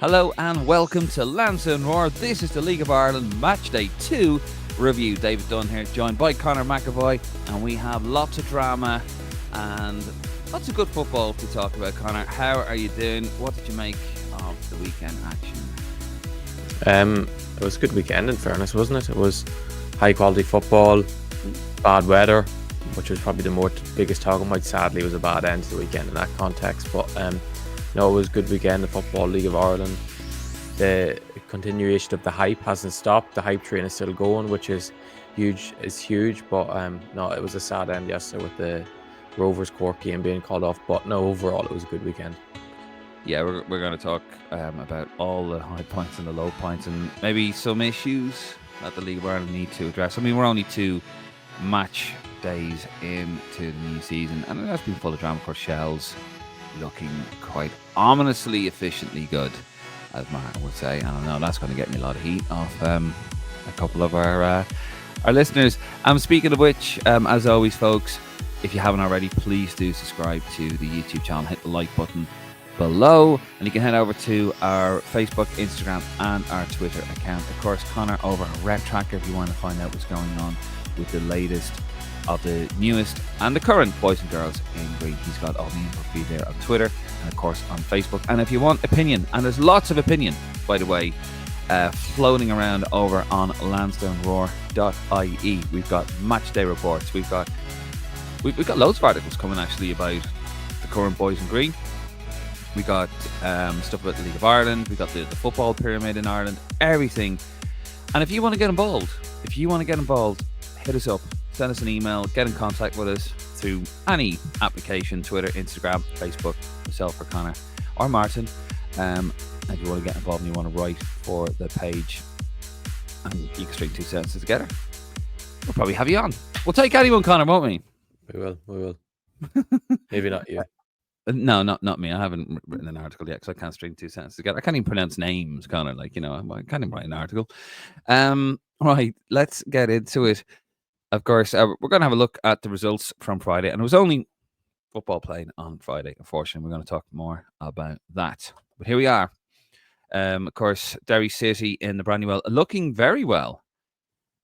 Hello and welcome to Lansdowne Roar. This is the League of Ireland Match Day 2 review. David Dunn here, joined by Conor McAvoy, and we have lots of drama and lots of good football to talk about. Conor, how are you doing? What did you make of the weekend action? It was a good weekend, in fairness, wasn't it? It was high quality football, bad weather, which was probably the biggest talking point. Sadly, it was a bad end to the weekend in that context, but no, it was a good weekend. The Football League of Ireland, the continuation of the hype hasn't stopped. The hype train is still going, which is huge. But no, it was a sad end yesterday with the Rovers Cork game being called off. But no, overall, it was a good weekend. Yeah, we're going to talk about all the high points and the low points, and maybe some issues that the League of Ireland need to address. I mean, we're only 2 match days into the new season, and it has been full of drama. Of course, Shels looking quite ominously efficiently good, as Martin would say, and I know that's going to get me a lot of heat off a couple of our listeners. Speaking of which, as always, folks, if you haven't already, please do subscribe to the YouTube channel. Hit the like button below, and you can head over to our Facebook, Instagram, and our Twitter account. Of course, Conor over at Rep Tracker if you want to find out what's going on with the latest of the newest and the current boys and girls in green. He's got all the info feed there on Twitter and of course on Facebook. And if you want opinion, and there's lots of opinion, by the way, floating around over on lansdowneroar.ie. We've got match day reports. We've got loads of articles coming actually about the current boys in green. We got stuff about the League of Ireland. We got the football pyramid in Ireland. Everything. And if you want to get involved, hit us up. Send us an email, get in contact with us through any application, Twitter, Instagram, Facebook, myself or Conor or Martin. If you want to get involved and you want to write for the page and you can string 2 sentences together, we'll probably have you on. We'll take anyone, Conor, won't we? We will. Maybe not you. No, not me. I haven't written an article yet because I can't string 2 sentences together. I can't even pronounce names, Conor. I can't even write an article. Right, let's get into it. Of course, we're going to have a look at the results from Friday, and it was only football playing on Friday. Unfortunately, we're going to talk more about that. But here we are. Of course, Derry City in the Brandywell looking very well.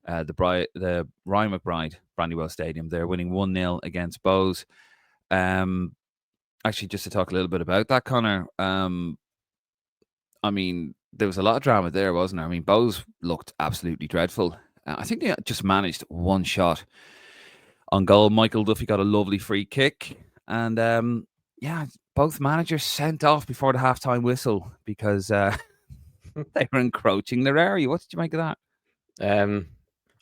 The Ryan McBride Brandywell Stadium. They're winning 1-0 against Bows. Actually, just to talk a little bit about that, Conor. I mean, there was a lot of drama there, wasn't there? I mean, Bows looked absolutely dreadful. I think they just managed one shot on goal. Michael Duffy got a lovely free kick. And both managers sent off before the halftime whistle because they were encroaching their area. What did you make of that?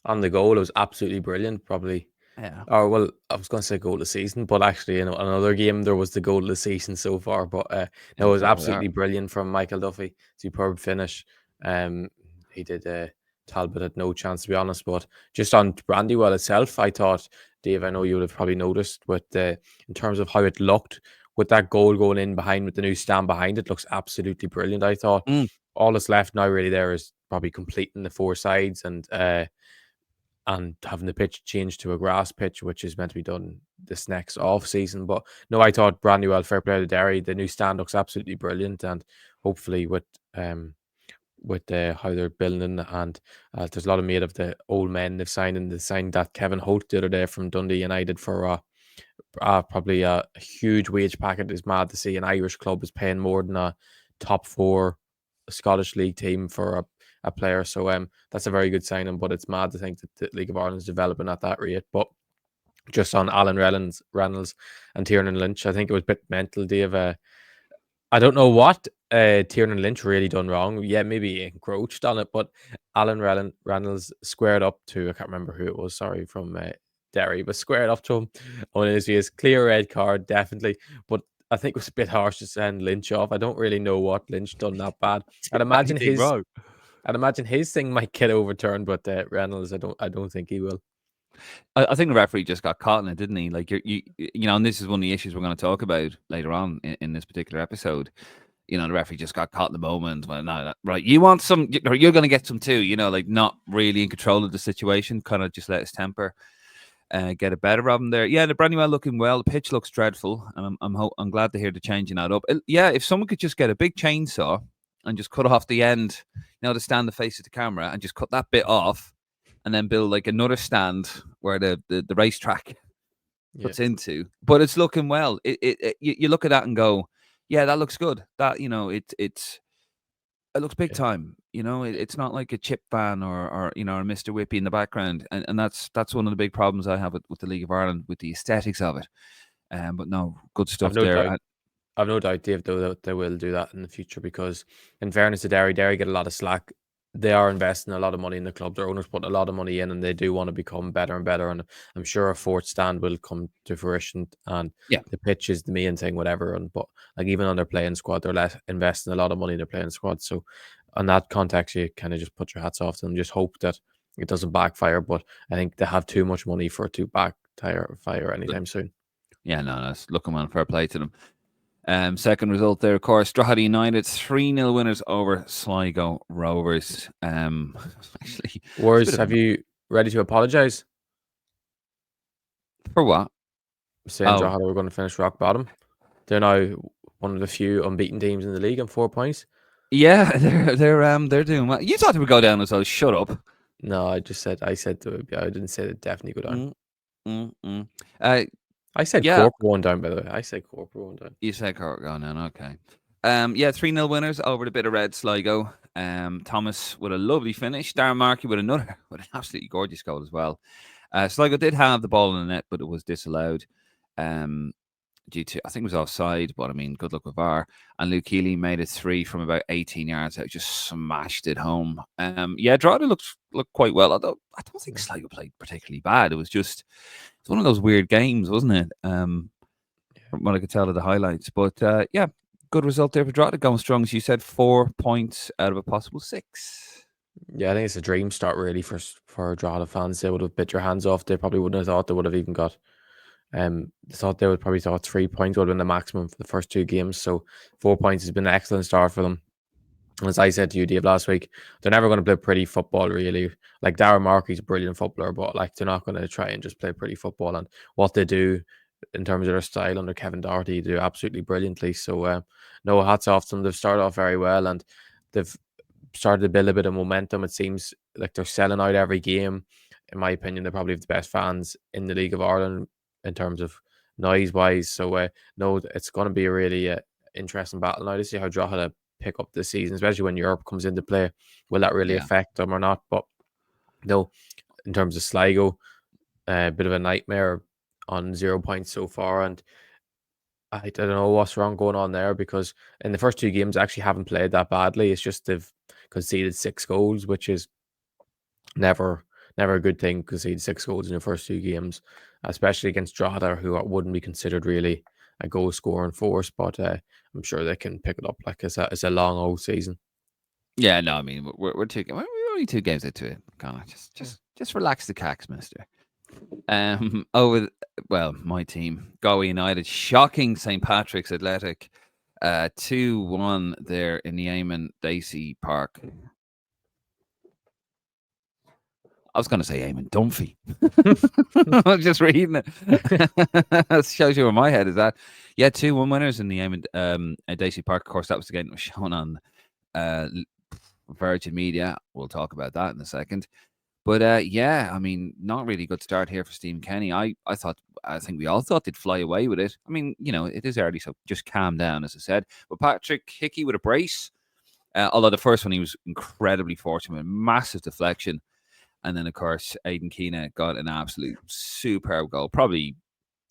On the goal, it was absolutely brilliant, probably. Yeah. Or, well, I was going to say goal of the season, but actually, in another game, there was the goal of the season so far. But it was absolutely brilliant from Michael Duffy. Superb finish. He did... Talbot had no chance, to be honest. But just on Brandywell itself, I thought, Dave, I know you would have probably noticed in terms of how it looked with that goal going in behind with the new stand behind it, looks absolutely brilliant. I thought all that's left now really there is probably completing the 4 sides and having the pitch changed to a grass pitch, which is meant to be done this next off season. But no, I thought Brandywell, fair play to Derry. The new stand looks absolutely brilliant, and hopefully with how they're building, and there's a lot of made of the old men they've signed, and they signed that Kevin Holt the other day from Dundee United for probably a huge wage packet. Is mad to see an Irish club is paying more than a top 4 Scottish League team for a player. So that's a very good signing, but it's mad to think that the League of Ireland is developing at that rate. But just on Alan Reynolds and Tiernan Lynch, I think it was a bit mental, Dave. I don't know what Tiernan Lynch really done wrong. Yeah, maybe he encroached on it, but Alan Reynolds squared up to, I can't remember who it was, sorry, from Derry, but squared up to him on his clear red card, definitely. But I think it was a bit harsh to send Lynch off. I don't really know what Lynch done that bad. I'd imagine his thing might get overturned, but Reynolds, I don't think he will. I think the referee just got caught in it, didn't he? Like you know, and this is one of the issues we're going to talk about later on in this particular episode. You know, the referee just got caught in the moment. Well, no, right, you want some, or you're going to get some too. You know, like not really in control of the situation, kind of just let his temper get a better of him there. Yeah, the Brandywell looking well. The pitch looks dreadful, and I'm glad to hear the changing that up. Yeah, if someone could just get a big chainsaw and just cut off the end, to stand the face of the camera and just cut that bit off, and then build like another stand where the racetrack Yeah, puts into. But it's looking well. You look at that and go, yeah, that looks good. That it looks big yeah. time. It's not like a chip van or a Mr. Whippy in the background, and that's one of the big problems I have with the League of Ireland, with the aesthetics of it. But no, good I've stuff no there. doubt. I've no doubt, Dave, though, that they will do that in the future because, in fairness to Derry get a lot of slack. They are investing a lot of money in the club. Their owners put a lot of money in, and they do want to become better and better. And I'm sure a fourth stand will come to fruition. And Yeah, the pitch is the main thing, whatever. But like even on their playing squad, they're investing a lot of money in their playing squad. So, on that context, you kind of just put your hats off to them. Just hope that it doesn't backfire. But I think they have too much money for it to backfire anytime soon. yeah, no, that's looking well. Fair play to them. Second result there, of course, Drogheda United 3-0 winners over Sligo Rovers. Actually, Wars, have you ready to apologise? For what? Saying Oh, Drogheda were going to finish rock bottom. They're now one of the few unbeaten teams in the league on 4 points. yeah, they're doing well. You thought they would go down as well. Shut up. No, I said I didn't say they'd definitely go down. Mm, mm, mm. I said Yeah, Cork were one down, by the way. I said Cork were one down. you said Cork going down. Okay. Yeah, 3-0 winners over the bit of red Sligo. Thomas with a lovely finish. Darren Markey with an absolutely gorgeous goal as well. Sligo did have the ball in the net, but it was disallowed. Due to, I think it was offside, but I mean, good luck with VAR. And Luke Keeley made it 3 from about 18 yards out, just smashed it home. Yeah, Drogheda looked quite well, although I don't think Sligo played particularly bad. It's one of those weird games, wasn't it? From what I could tell of the highlights. But yeah, good result there for Drogheda, going strong, as you said, 4 points out of a possible 6. Yeah, I think it's a dream start really for Drogheda fans. They would have bit your hands off. They probably wouldn't have thought they would have even got. Thought they would probably thought 3 points would have been the maximum for the first 2 games. So 4 points has been an excellent start for them. As I said to you, Dave, last week, they're never going to play pretty football, really. Like Darren Markey's a brilliant footballer, but like they're not going to try and just play pretty football. And what they do in terms of their style under Kevin Doherty, they do absolutely brilliantly. So, no, hats off to them. They've started off very well, and they've started to build a bit of momentum. It seems like they're selling out every game. In my opinion, they probably have the best fans in the League of Ireland in terms of noise wise. So, no, it's going to be a really interesting battle now to see how Drogheda pick up this season, especially when Europe comes into play. Will that really affect them or not? But no, in terms of Sligo, a bit of a nightmare on 0 points so far. And I don't know what's wrong going on there, because in the first 2 games, I actually haven't played that badly. It's just they've conceded 6 goals, which is never a good thing. Concede 6 goals in your first 2 games, especially against Drogheda, who wouldn't be considered really a goal scoring force. But I'm sure they can pick it up. Like it's a long old season. Yeah, no, I mean we're only 2 games into it. Conor, just relax the cacks, mister. My team, Galway United, shocking St. Patrick's Athletic, 2-1 there in the Eamon Dacey Park. I was going to say Eamon Dunphy. I was just reading it. That shows you where my head is at. Yeah, 2-1 winners in the Eamon Dacey Park. Of course, that was the game that was shown on Virgin Media. We'll talk about that in a second. But yeah, I mean, not really good start here for Stephen Kenny. I think we all thought they'd fly away with it. I mean, it is early, so just calm down, as I said. But Patrick Hickey with a brace. Although the first one he was incredibly fortunate, massive deflection. And then, of course, Aidan Keena got an absolute superb goal. Probably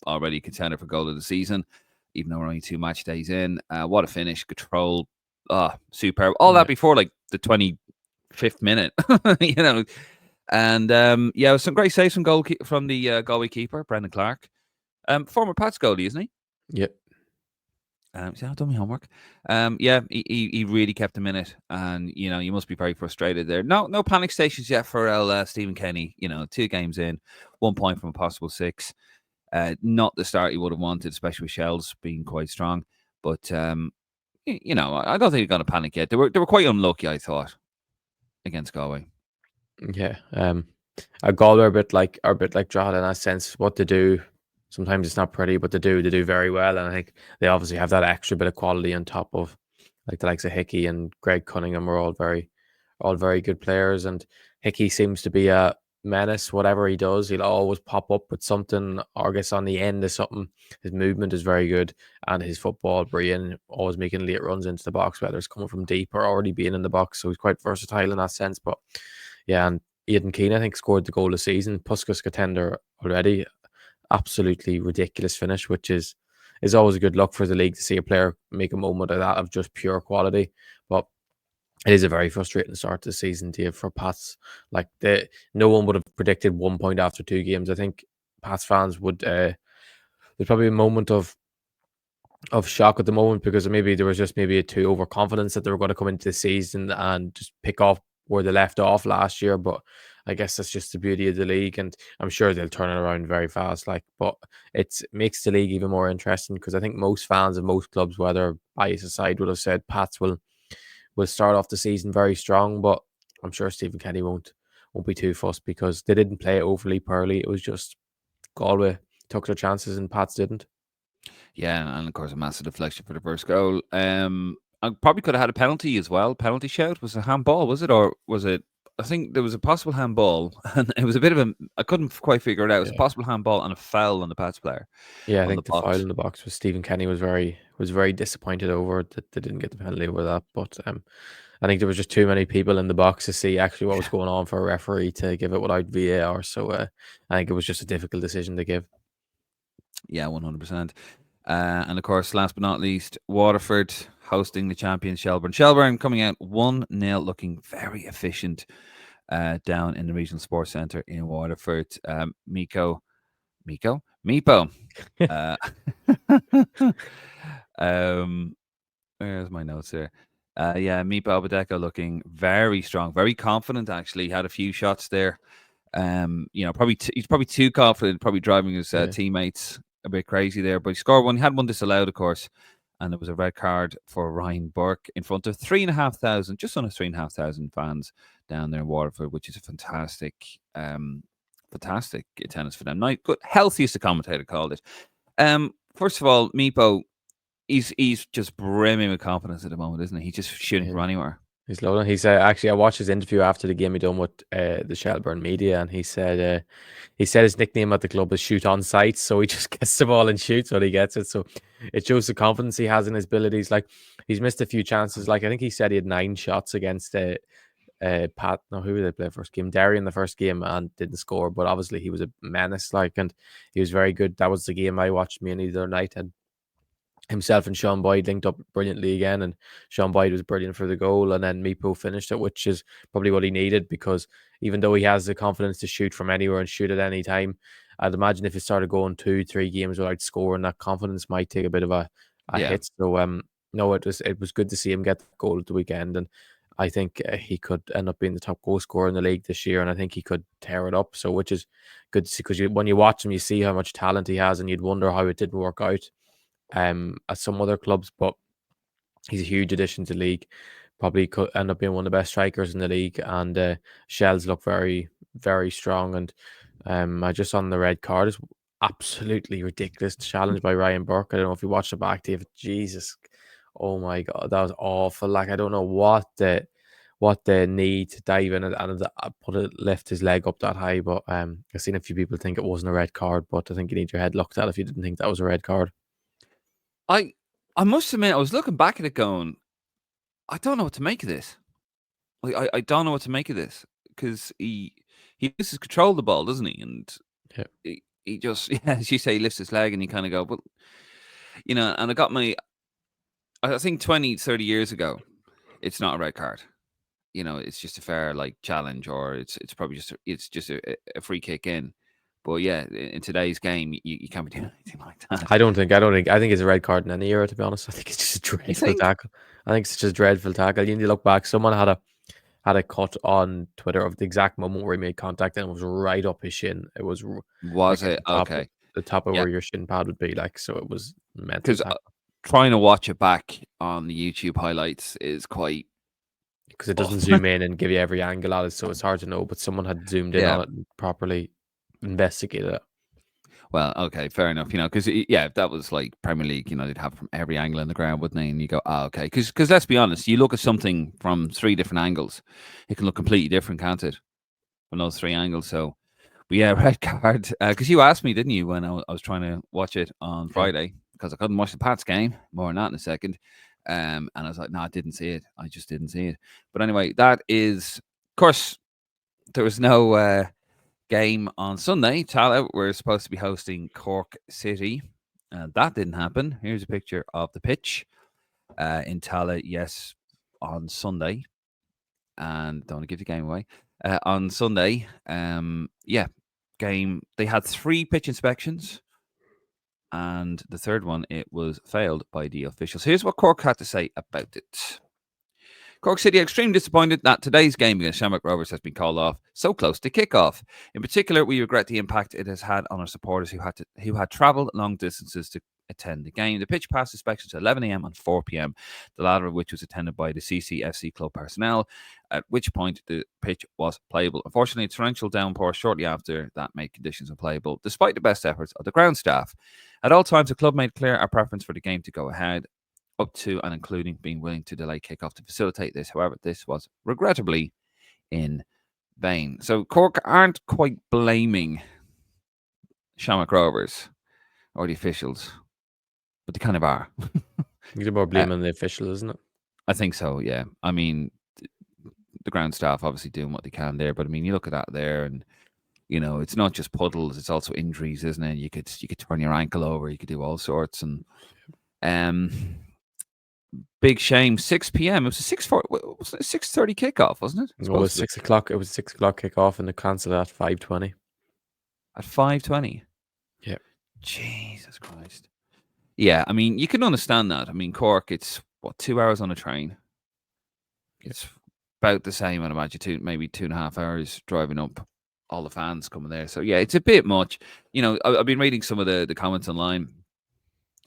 already contender for goal of the season, even though we're only 2 match days in. What a finish. Control. Superb. All that before like the 25th minute, And yeah, some great saves from the Galway keeper, Brendan Clark. Former Pats goalie, isn't he? Yep. See, I've done my homework. Yeah, he really kept him in it, and you must be very frustrated there. No panic stations yet for Stephen Kenny. 2 games in, 1 point from a possible 6. Not the start he would have wanted, especially with Shels being quite strong. But I don't think they're going to panic yet. They were quite unlucky, I thought, against Galway. Yeah. Galway are a bit like Drogheda in that sense. What they do, sometimes it's not pretty, but they do very well. And I think they obviously have that extra bit of quality on top of like the likes of Hickey and Greg Cunningham are all very good players. And Hickey seems to be a menace. Whatever he does, he'll always pop up with something, or gets on the end of something. His movement is very good, and his football brilliant. Always making late runs into the box, whether it's coming from deep or already being in the box. So he's quite versatile in that sense. But yeah, and Aidan Keane, I think, scored the goal of the season. Puskas contender already. Absolutely ridiculous finish, which is always a good look for the league to see a player make a moment of that of just pure quality. But it is a very frustrating start to the season, Dave, for Pats. Like no one would have predicted 1 point after 2 games. I think Pats fans would. There's probably a moment of shock at the moment, because maybe there was just maybe a too overconfidence that they were going to come into the season and just pick off where they left off last year. But I guess that's just the beauty of the league, and I'm sure they'll turn it around very fast. Like, but it makes the league even more interesting, because I think most fans of most clubs, whether bias aside, would have said Pats will start off the season very strong. But I'm sure Stephen Kenny won't be too fussed, because they didn't play overly poorly. It was just Galway took their chances and Pats didn't. Yeah, and of course a massive deflection for the first goal. I probably could have had a penalty as well. Penalty shout. Was it a handball? Was it, or was it? I think there was a possible handball, and it was a bit of a. I couldn't quite figure it out. It was a Yeah. possible handball and a foul on the Pats player Yeah, I on the think the foul box. in the box was Stephen Kenny was very disappointed over it that they didn't get the penalty over that. But I think there was just too many people in the box to see actually what was going on for a referee to give it without VAR. So I think it was just a difficult decision to give. Yeah, 100%. And of course, last but not least, Waterford hosting the champions Shelburne. Shelburne coming out 1-0, looking very efficient down in the Regional Sports Centre in Waterford. Mipo. Uh, where's my notes here? Yeah, Mipo Abadeko looking very strong, very confident. Actually, had a few shots there. Probably he's probably too confident, probably driving his Yeah. teammates a bit crazy there. But he scored one. He had one disallowed, of course, and it was a red card for Ryan Burke in front of 3,500, just under 3,500 fans down there in Waterford, which is a fantastic attendance for them. Night, good, healthiest the commentator called it. First of all, Mipo, he's just brimming with confidence at the moment, isn't he? He's just shooting from anywhere. He's loading. He said, actually, I watched his interview after the game he done with the Shelburne media, and he said his nickname at the club is "Shoot on Sight," so he just gets the ball and shoots when he gets it. So it shows the confidence he has in his abilities. Like, he's missed a few chances. Like, I think he said he had 9 shots against Pat. No, who did they play first game? Derry in the first game, and didn't score. But obviously he was a menace. Like, and he was very good. That was the game I watched mainly the other night, and himself and Sean Boyd linked up brilliantly again, and Sean Boyd was brilliant for the goal, and then Mipo finished it, which is probably what he needed, because even though he has the confidence to shoot from anywhere and shoot at any time, I'd imagine if he started going 2-3 games without scoring, that confidence might take a bit of a hit. So no, it was good to see him get the goal at the weekend, and I think he could end up being the top goal scorer in the league this year, and I think he could tear it up. So, which is good to see, because when you watch him, you see how much talent he has, and you'd wonder how it didn't work out at some other clubs. But he's a huge addition to the league. Probably could end up being one of the best strikers in the league. And Shels look very, very strong. And I just on the red card is absolutely ridiculous challenge by Ryan Burke. I don't know if you watched it back, David. Jesus, oh my god, that was awful. Like, I don't know what they need to dive in and lift his leg up that high. But I've seen a few people think it wasn't a red card, but I think you need your head looked at if you didn't think that was a red card. I must admit, I was looking back at it going, I don't know what to make of this. Like, I don't know what to make of this, because he loses control of the ball, doesn't he? And Yeah. he just, yeah, as you say, he lifts his leg and you kind of go, but, and I think 20, 30 years ago, it's not a red card. It's just a fair, like, challenge, or it's probably just a free kick in. But yeah, in today's game, you can't be doing anything like that. I think it's a red card in any era, to be honest. I think it's just a dreadful tackle. I think it's just a dreadful tackle. You need to look back. Someone had a cut on Twitter of the exact moment where he made contact, and it was right up his shin. It was Was like it? at Okay. the top of Yeah. where your shin pad would be, like, so it was mental Because tackle. trying to watch it back on the YouTube highlights is quite, Because it doesn't zoom in and give you every angle at it, so it's hard to know. But someone had zoomed in yeah. on it and properly investigated it. Well, okay, fair enough. Because yeah, if that was like Premier League, they'd have from every angle in the ground, wouldn't they? And you go, okay, because let's be honest, you look at something from three different angles, it can look completely different, can't it? From those three angles. So, but yeah, red card. Because you asked me, didn't you, when I was trying to watch it on Yeah. Friday because I couldn't watch the Pats game. More on that in a second. And I was like, no, I didn't see it. I just didn't see it. But anyway, that is, of course, there was no game on Sunday. Tallaght were supposed to be hosting Cork City. That didn't happen. Here's a picture of the pitch in Tallaght, yes, on Sunday. And don't want to give the game away. On Sunday, yeah, game. They had 3 pitch inspections, and the third one it was failed by the officials. Here's what Cork had to say about it. Cork City are extremely disappointed that today's game against Shamrock Rovers has been called off so close to kick-off. In particular, we regret the impact it has had on our supporters who had travelled long distances to attend the game. The pitch passed inspections at 11 a.m. and 4 p.m., the latter of which was attended by the CCFC club personnel, at which point the pitch was playable. Unfortunately, a torrential downpour shortly after that made conditions unplayable, despite the best efforts of the ground staff. At all times, the club made clear our preference for the game to go ahead, up to and including being willing to delay kickoff to facilitate this. However, this was regrettably in vain. So Cork aren't quite blaming Shamrock Rovers or the officials, but they kind of are. You're more blaming the official, isn't it? I think so, yeah. I mean, the ground staff obviously doing what they can there, but I mean, you look at that there and it's not just puddles, it's also injuries, isn't it? You could turn your ankle over, you could do all sorts, and big shame. 6 p.m. It was a 6:30 kickoff, wasn't it? It was 6 o'clock. It was 6 o'clock kickoff, and they cancelled at 5:20. At 5:20. Yeah. Jesus Christ. Yeah, I mean, you can understand that. I mean, Cork, it's 2 hours on a train. It's about the same, I'd imagine, maybe 2.5 hours driving up. All the fans coming there, so yeah, it's a bit much. I've been reading some of the comments online.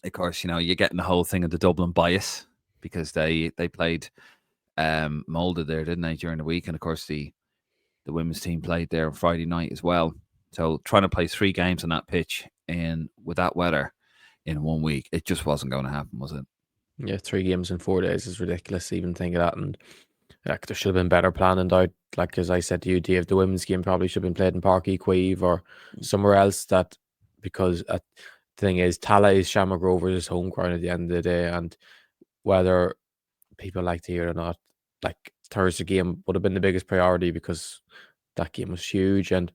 Of course, you're getting the whole thing of the Dublin bias because they played molded there, didn't they, during the week? And of course, the women's team played there on Friday night as well. So trying to play 3 games on that pitch and with that weather in 1 week, it just wasn't going to happen, was it? Yeah, 3 games in 4 days is ridiculous. Even think of that, and like there should have been better planning out. Like as I said to you, Dave, the women's game probably should have been played in Park Equive or somewhere else. Because the thing is, Tallaght is Shamrock Rovers' home ground at the end of the day, and whether people like to hear it or not, like Thursday game would have been the biggest priority because that game was huge. And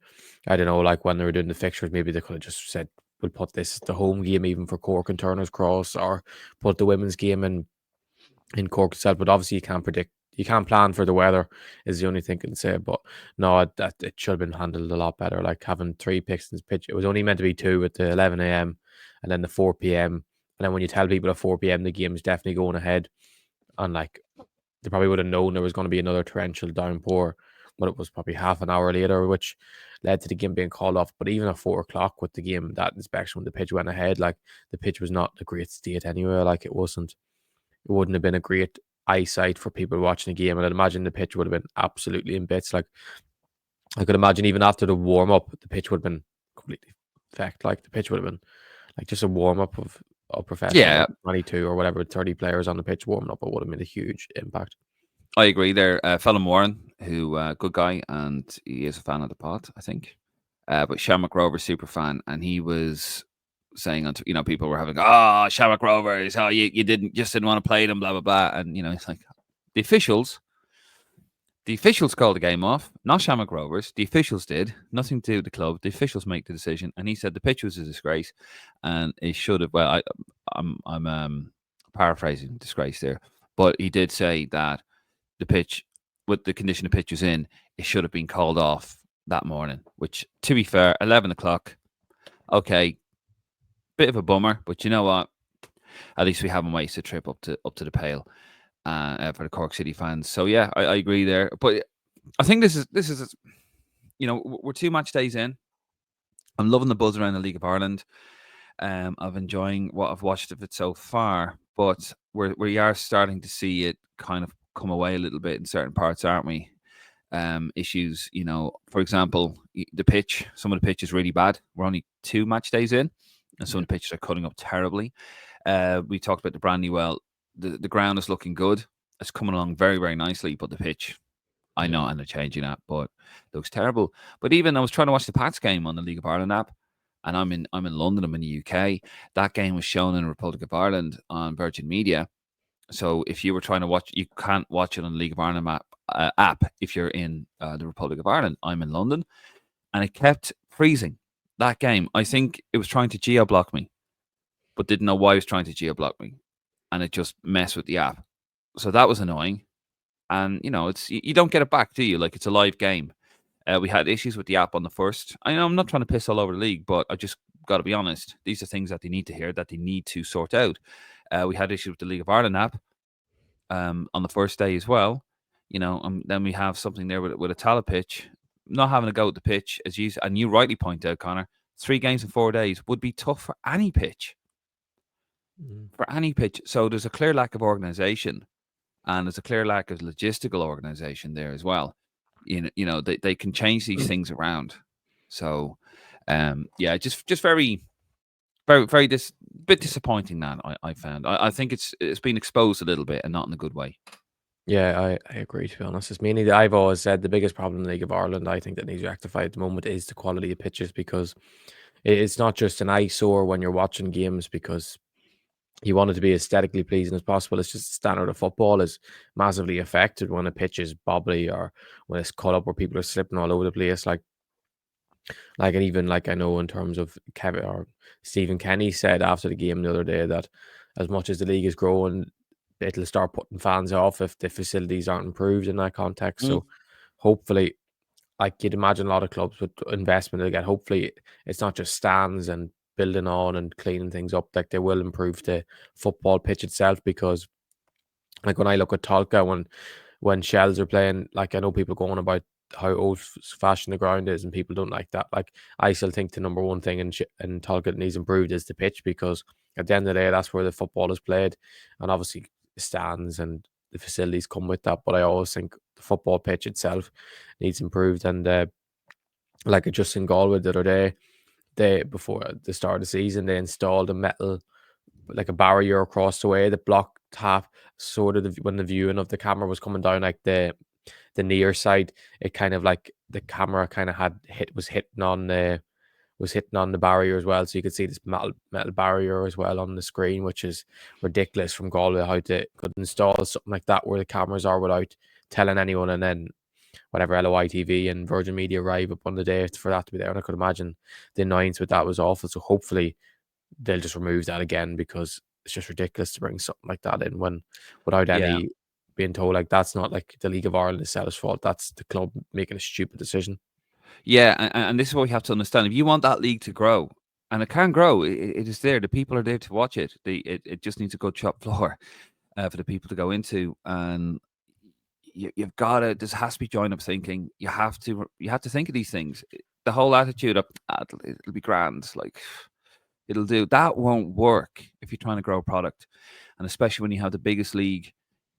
I don't know, like when they were doing the fixtures, maybe they could have just said, we'll put this the home game even for Cork and Turner's Cross, or put the women's game in Cork itself. But obviously you can't plan for the weather is the only thing I can say. But no, it should have been handled a lot better. Like having 3 Pistons pitch, it was only meant to be 2 at the 11 a.m. and then the 4 p.m. And then when you tell people at 4 p.m. the game is definitely going ahead, and like they probably would have known there was going to be another torrential downpour, but it was probably half an hour later, which led to the game being called off. But even at 4 o'clock with the game, that inspection when the pitch went ahead, like the pitch was not a great state anyway. Like it wouldn't have been a great eyesight for people watching the game. And I'd imagine the pitch would have been absolutely in bits. Like I could imagine even after the warm up, the pitch would have been completely fecked. Like the pitch would have been like just a warm up of professional, Yeah, 22 or whatever, 30 players on the pitch warming up. It would have made a huge impact. I agree there. Fallon Warren, who good guy, and he is a fan of the pod, I think. But Shamrock Rovers super fan, and he was saying, people were having, Shamrock Rovers, you didn't want to play them, blah blah blah, and it's like the officials called the game off, not Shamrock Rovers. The officials did nothing to do with the club. The officials make the decision, and he said the pitch was a disgrace, and it should have. Well, I'm paraphrasing disgrace there, but he did say that the pitch, with the condition the pitch was in, it should have been called off that morning. Which, to be fair, 11 o'clock, okay, bit of a bummer, but you know what? At least we haven't wasted a trip up to the Pale. For the Cork City fans. So yeah, I agree there. But I think this is we're 2 match days in. I'm loving the buzz around the League of Ireland. I've enjoying what I've watched of it so far, but we are starting to see it kind of come away a little bit in certain parts, aren't we? issues. For example, the pitch. Some of the pitch is really bad. We're only 2 match days in, and some Yeah. of the pitches are cutting up terribly. We talked about the Brandywell. The ground is looking good. It's coming along very, very nicely, but the pitch, I Yeah. know, and they're changing that, but it looks terrible. But even I was trying to watch the Pats game on the League of Ireland app, and I'm in London. I'm in the UK. That game was shown in the Republic of Ireland on Virgin Media. So if you were trying to watch, you can't watch it on the League of Ireland app if you're in the Republic of Ireland. I'm in London, and it kept freezing. That game, I think it was trying to geo block me, but didn't know why it was trying to geo block me, and it just messed with the app. So that was annoying. And it's you don't get it back, do you? Like, it's a live game. We had issues with the app on the first. I know I'm not trying to piss all over the league, but I just got to be honest. These are things that they need to hear, that they need to sort out. We had issues with the League of Ireland app on the first day as well. Then we have something there with a Tallaght pitch. Not having a go at the pitch, and you rightly point out, Connor. 3 games in 4 days would be tough for any pitch. Mm. For any pitch. So there's a clear lack of organisation, and there's a clear lack of logistical organisation there as well. They can change these things around. So, yeah, just very, very, very bit disappointing that I found. I think it's been exposed a little bit, and not in a good way. Yeah, I agree, to be honest. It's mainly I've always said the biggest problem in the League of Ireland, I think, that needs rectified at the moment is the quality of pitches, because it's not just an eyesore when you're watching games because you want it to be aesthetically pleasing as possible. It's just the standard of football is massively affected when a pitch is bobbly or when it's cut up where people are slipping all over the place. And even like I know in terms of Kevin or Stephen Kenny said after the game the other day that as much as the league is growing, it'll start putting fans off if the facilities aren't improved in that context. Mm. So hopefully, like you'd imagine a lot of clubs with investment they get, hopefully it's not just stands and building on and cleaning things up. Like they will improve the football pitch itself, because like when I look at Tolka, when Shels are playing, like I know people going about how old fashioned the ground is and people don't like that. Like I still think the number one thing in Tolka that needs improved is the pitch, because at the end of the day that's where the football is played, and obviously the stands and the facilities come with that. But I always think the football pitch itself needs improved. And like just in Galway the other day, they before the start of the season they installed a metal, like a barrier across the way that blocked half sort of when the viewing of the camera was coming down, like the near side, it kind of like the camera kind of was hitting on the barrier as well, so you could see this metal barrier as well on the screen, which is ridiculous from Galway how they could install something like that where the cameras are without telling anyone, and then whatever LOI TV and Virgin Media arrive up on the day for that to be there. And I could imagine the annoyance with that was awful. So hopefully they'll just remove that again, because it's just ridiculous to bring something like that in when without Yeah, any being told. Like that's not like the League of Ireland itself's fault. That's the club making a stupid decision. yeah, and this is what we have to understand. If you want that league to grow, and it can grow, it is there. The people are there to watch it. It just needs a good shop floor for the people to go into, and you've got to. There has to be joined up thinking. You have to think of these things. The whole attitude of it'll be grand, like it'll do. That won't work if you're trying to grow a product, and especially when you have the biggest league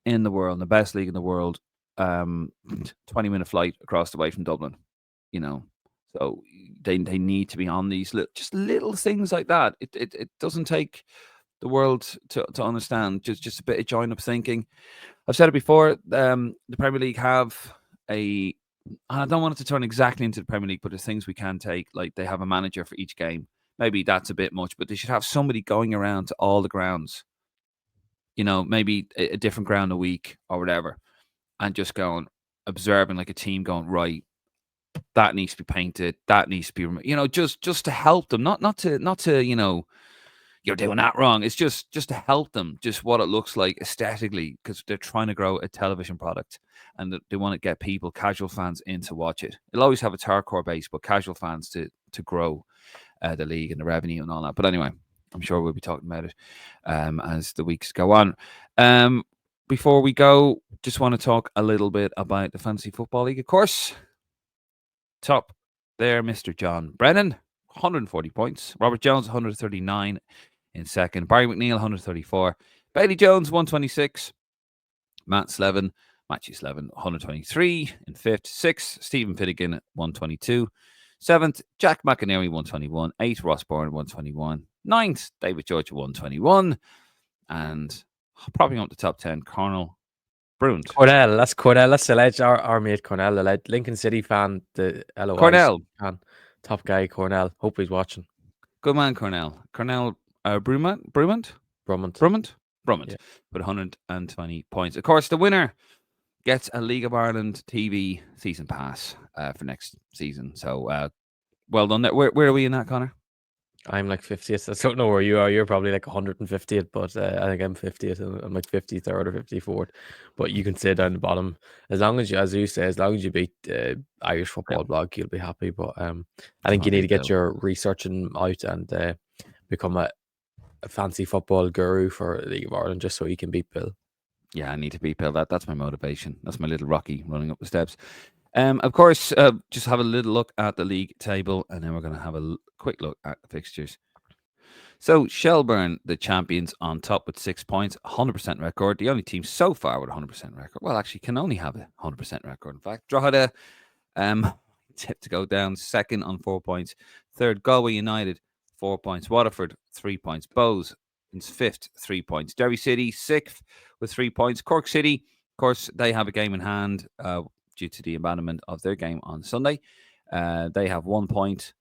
in the world, and the best league in the world, 20-minute flight across the way from Dublin. You know, so they need to be on these just little things like that. It doesn't take the world to understand. Just a bit of join up thinking. I've said it before. The Premier League have a. I don't want it to turn exactly into the Premier League, but there's things we can take. Like they have a manager for each game. Maybe that's a bit much, but they should have somebody going around to all the grounds. Maybe a different ground a week or whatever, and just going observing like a team going right. That needs to be painted. That needs to be, just to help them, not to, you're doing that wrong. It's just to help them, just what it looks like aesthetically, because they're trying to grow a television product, and they want to get people, casual fans, in to watch it. It'll always have its hardcore base, but casual fans to grow the league and the revenue and all that. But anyway, I'm sure we'll be talking about it as the weeks go on. Before we go, just want to talk a little bit about the Fantasy Football League, of course. Top there, Mr. John Brennan, 140 points. Robert Jones, 139 in second. Barry McNeil, 134. Bailey Jones, 126. Matt Slevin, Matthews 11, 123 in 5th. 6th, Stephen Finnegan, 122. 7th, Jack McInerney, 121. 8th, Ross Bourne, 121. 9th, David George, 121. And propping up the top 10, Conor Brunt. Cornell, that's Cornell. That's the ledge. Our mate Cornell, the ledge. Lincoln City fan, the LOI Cornell. fan, top guy Cornell. Hope he's watching. Good man, Cornell. Cornell Brummond Yeah. with 120 points. Of course, the winner gets a League of Ireland TV season pass for next season. So well done there. Where are we in that, Conor? I'm like 50th. I don't know where you are. You're probably like 150th, but I think I'm 50th. I'm like 53rd or 54th. But you can stay down the bottom as long as you, as you say, as long as you beat Irish Football Blog, you'll be happy. But I think you need to get your researching out and become a fancy football guru for League of Ireland just so you can beat Bill. Yeah, I need to beat Bill. That's my motivation. That's my little Rocky running up the steps. Of course, just have a little look at the league table, and then we're going to have a quick look at the fixtures. So Shelburne, the champions, on top with 6 points, 100% record. The only team so far with 100% record. Well, actually, can only have a 100% record. In fact, Drogheda, tip to go down, 2nd on 4 points. 3rd, Galway United, 4 points. Waterford, 3 points. Bows in 5th, 3 points. Derry City, 6th with 3 points. Cork City, of course, they have a game in hand due to the abandonment of their game on Sunday. They have 1 point.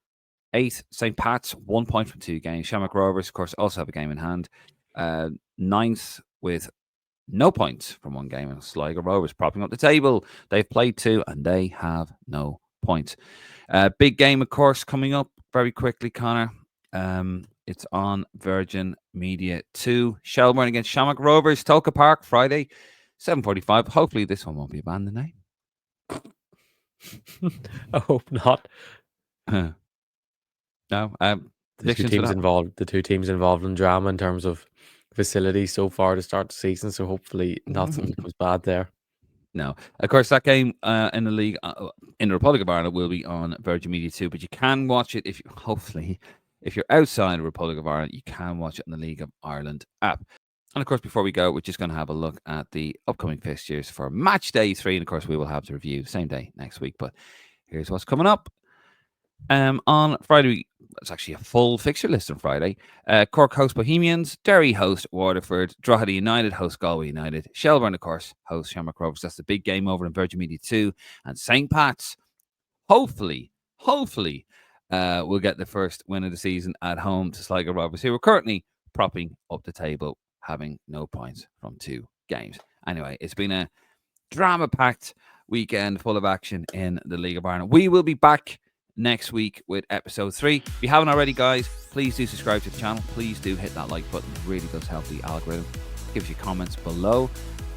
8th, St. Pat's, 1 point from 2 games. Shamrock Rovers, of course, also have a game in hand. 9th with no points from 1 game. And Sligo Rovers propping up the table. They've played 2 and they have no points. Big game, of course, coming up very quickly, Conor. It's on Virgin Media 2. Shelburne against Shamrock Rovers, Tolka Park, Friday, 7:45. Hopefully this one won't be abandoned, eh? I hope not. No, the two teams involved in drama in terms of facilities so far to start the season. So hopefully nothing goes bad there. No, of course that game in the league in the Republic of Ireland will be on Virgin Media 2, but you can watch it if you're outside the Republic of Ireland, you can watch it in the League of Ireland app. And of course, before we go, we're just going to have a look at the upcoming fixtures for match day 3, and of course we will have the review same day next week. But here's what's coming up. On Friday, it's actually a full fixture list on Friday. Cork host Bohemians, Derry host Waterford, Drogheda United host Galway United, Shelburne, of course, host Shamrock Rovers. That's the big game over in Virgin Media 2. And St. Pat's, hopefully, we'll get the first win of the season at home to Sligo Rovers, who are currently propping up the table, having no points from 2 games. Anyway, it's been a drama-packed weekend full of action in the League of Ireland. We will be back next week with episode 3. If you haven't already, guys, please do subscribe to the channel. Please do hit that like button. It really does help the algorithm. Give us your comments below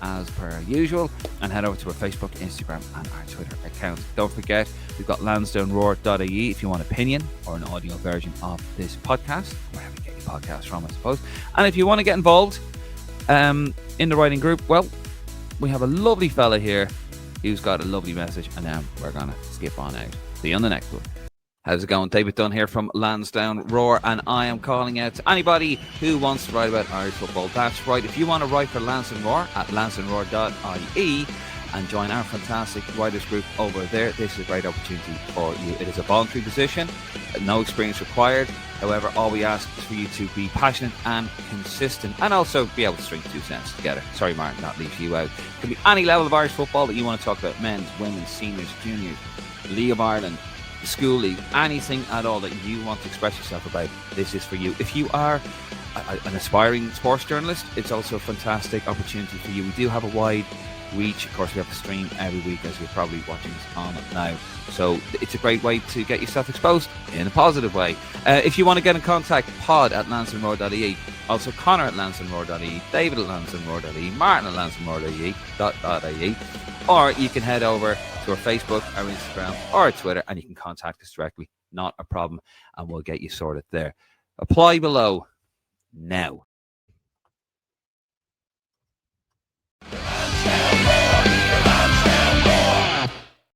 as per usual, and head over to our Facebook, Instagram and our Twitter accounts. Don't forget, we've got lansdowneroar.ie if you want an opinion or an audio version of this podcast, wherever you get your podcasts from, I suppose. And if you want to get involved in the writing group, well, we have a lovely fella here who's got a lovely message, and now we're gonna skip on out. See you on the next one. How's it going? David Dunn here from Lansdowne Roar, and I am calling out to anybody who wants to write about Irish football. That's right. If you want to write for Lansdowne Roar at lansdowneroar.ie and join our fantastic writers group over there, this is a great opportunity for you. It is a voluntary position, no experience required. However, all we ask is for you to be passionate and consistent, and also be able to string 2 sentences together. Sorry, Martin, that leaves you out. It can be any level of Irish football that you want to talk about: men's, women's, seniors, juniors, League of Ireland, the school league, anything at all that you want to express yourself about. This is for you. If you are an aspiring sports journalist, it's also a fantastic opportunity for you. We do have a wide reach. Of course, we have a stream every week, as you're probably watching us on it now. So it's a great way to get yourself exposed in a positive way. If you want to get in contact, pod@lansdowneroar.ie. Also Conor at lansdowneroar.ie, David at lansdowneroar.ie, Martin at lansdowneroar.ie. Or you can head over to our Facebook, our Instagram, or our Twitter, and you can contact us directly. Not a problem, and we'll get you sorted there. Apply below now.